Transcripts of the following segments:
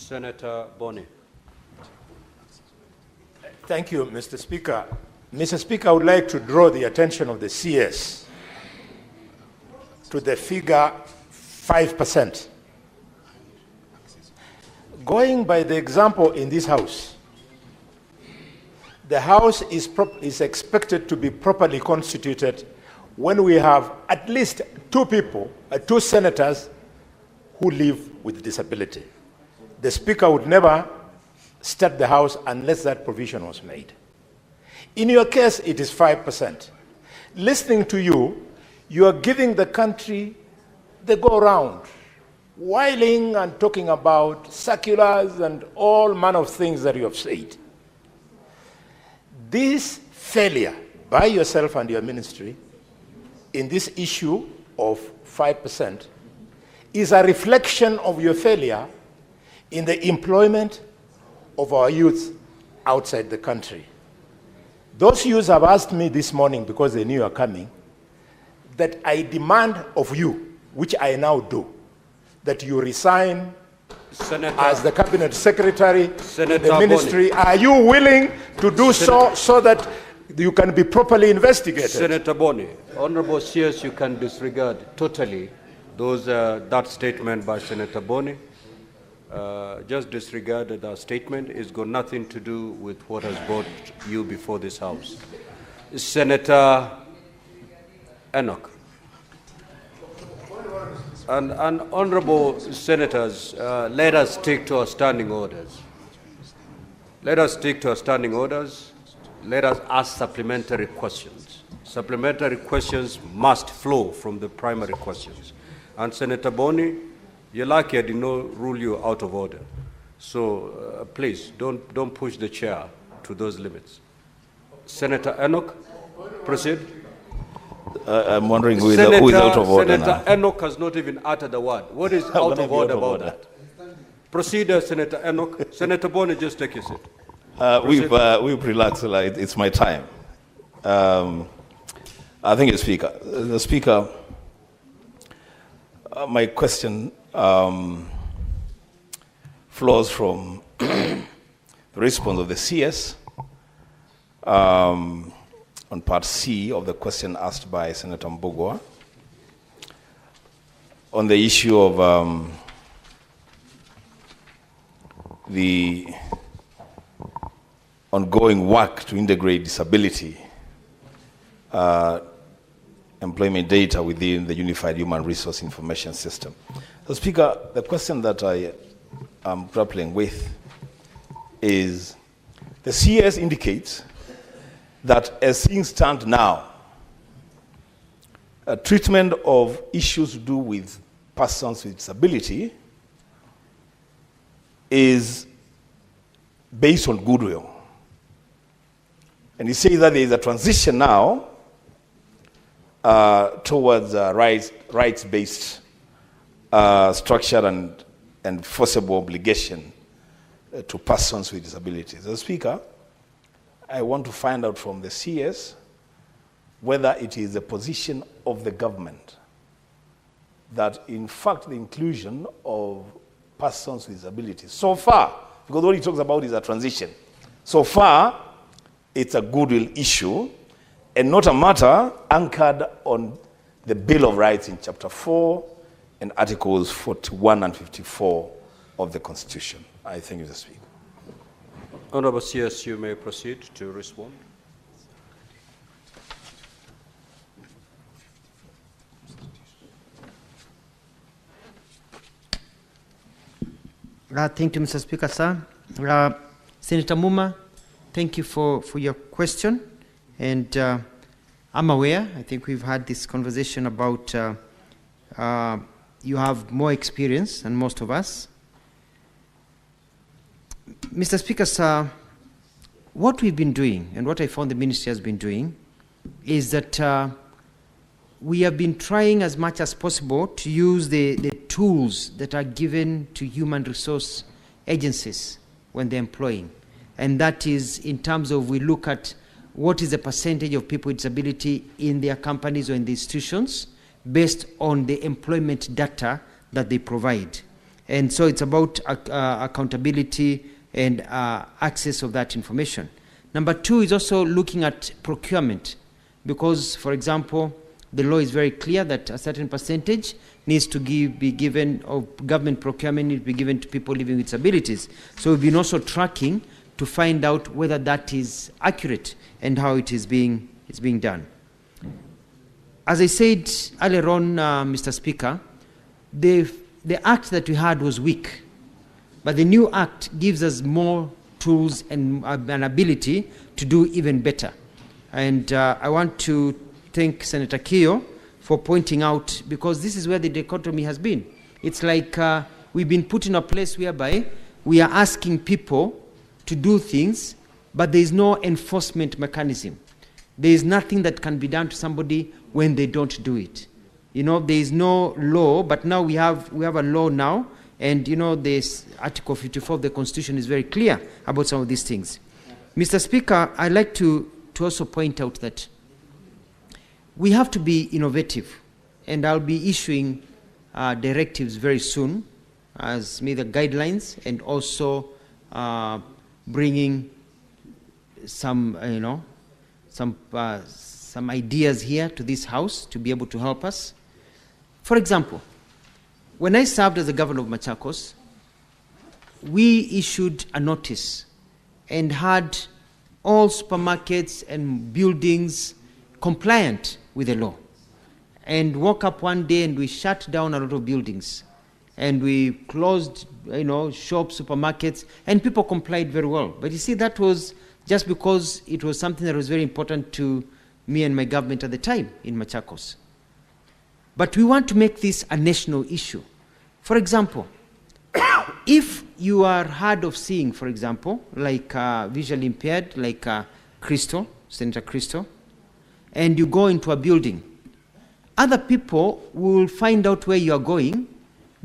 Senator Boni. Thank you, Mr. Speaker. Mr. Speaker, I would like to draw the attention of the CS to the figure 5%. Going by the example in this House, the House is expected to be properly constituted when we have at least two senators who live with disability. The Speaker would never start the House unless that provision was made. In your case, it is 5%. Listening to you, you are giving the country the go-round, whiling and talking about circulars and all manner of things that you have said. This failure by yourself and your ministry in this issue of 5% is a reflection of your failure in the employment of our youth outside the country. Those youths have asked me this morning, because they knew you are coming, that I demand of you, which I now do, that you resign as the cabinet secretary in the ministry. Boni. Are you willing to do so that you can be properly investigated? Senator Boni, Honorable CS, you can disregard totally that statement by Senator Boni. Just disregard that statement. It's got nothing to do with what has brought you before this House. Senator Enoch. And honorable senators, let us stick to our standing orders. Let us stick to our standing orders. Let us ask supplementary questions. Supplementary questions must flow from the primary questions. And Senator Boni, you're lucky I did not rule you out of order. So please, don't push the chair to those limits. Senator Enoch, proceed. I'm wondering who is out of order Senator now. Enoch has not even uttered a word. What is out of order about that? Proceed, Senator Enoch. Senator Boni, just take your seat. We've relaxed. It's my time. I think the Speaker, my question flows from the response of the CS on part C of the question asked by Senator Mbugua on the issue of the ongoing work to integrate disability employment data within the Unified Human Resource Information System. So, Speaker, the question that I am grappling with is the CS indicates that as things stand now, treatment of issues to do with persons with disability is based on goodwill. And you say that there is a transition now towards rights-based structure and forcible obligation to persons with disabilities. As Speaker, I want to find out from the CS whether it is the position of the government that, in fact, the inclusion of persons with disabilities, so far, because what he talks about is a transition, so far, it's a goodwill issue and not a matter anchored on the Bill of Rights in Chapter 4 and Articles 41 and 54 of the Constitution. I thank you, Mr. Speaker. Honorable CS, you may proceed to respond. Thank you, Mr. Speaker, sir. Senator Muma, thank you for your question. And I'm aware, I think we've had this conversation about you have more experience than most of us. Mr. Speaker, sir, what we've been doing and what I found the ministry has been doing is that we have been trying as much as possible to use the tools that are given to human resource agencies when they're employing. And that is in terms of we look at what is the percentage of people with disability in their companies or in the institutions based on the employment data that they provide. And so it's about accountability and access of that information. Number two is also looking at procurement, because, for example, the law is very clear that a certain percentage needs to be given, of government procurement needs to be given to people living with disabilities. So we've been also tracking to find out whether that is accurate and how it is being done. As I said earlier on, Mr. Speaker, the act that we had was weak, but the new act gives us more tools and an ability to do even better. And I want to thank Senator Keogh for pointing out, because this is where the dichotomy has been. It's like we've been put in a place whereby we are asking people to do things, but there is no enforcement mechanism. There is nothing that can be done to somebody when they don't do it. You know, there is no law, but now we have a law now, and you know, this Article 54 of the Constitution is very clear about some of these things. Mr. Speaker, I'd like to also point out that we have to be innovative, and I'll be issuing directives very soon as the guidelines, and also bringing some, some ideas here to this House to be able to help us. For example, when I served as the governor of Machakos, we issued a notice and had all supermarkets and buildings compliant with the law. And woke up one day and we shut down a lot of buildings. And we closed, shops, supermarkets, and people complied very well. But you see, that was just because it was something that was very important to me and my government at the time in Machakos. But we want to make this a national issue. For example, if you are hard of seeing, for example, like visually impaired, like Crystal, Senator Crystal, and you go into a building, other people will find out where you are going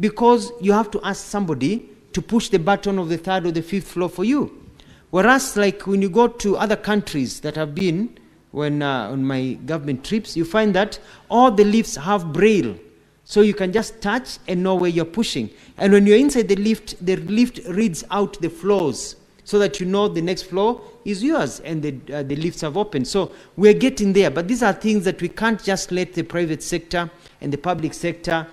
because you have to ask somebody to push the button of the third or the fifth floor for you. Whereas, like when you go to other countries that have been, when on my government trips, you find that all the lifts have braille. So you can just touch and know where you're pushing. And when you're inside the lift reads out the floors so that you know the next floor is yours, and the lifts have opened. So we're getting there. But these are things that we can't just let the private sector and the public sector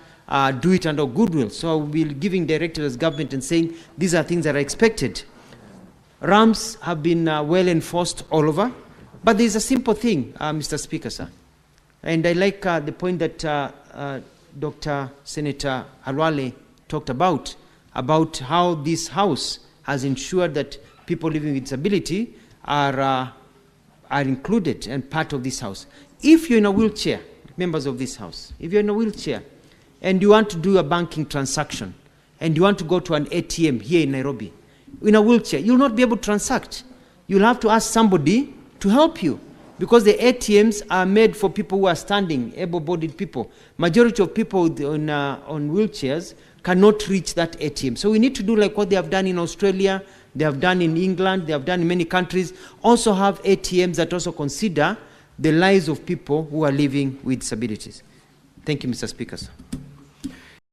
do it under goodwill. So we'll be giving directives as government and saying these are things that are expected. Ramps have been well enforced all over. But there's a simple thing, Mr. Speaker, sir. And I like the point that Dr. Senator Khalwale talked about how this House has ensured that people living with disability are included and part of this House. If you're in a wheelchair, members of this House, if you're in a wheelchair and you want to do a banking transaction and you want to go to an ATM here in Nairobi, in a wheelchair, you'll not be able to transact. You'll have to ask somebody to help you, because the ATMs are made for people who are standing, able-bodied people. Majority of people on wheelchairs cannot reach that ATM. So we need to do like what they have done in Australia, they have done in England, they have done in many countries, also have ATMs that also consider the lives of people who are living with disabilities. Thank you, Mr. Speaker, sir.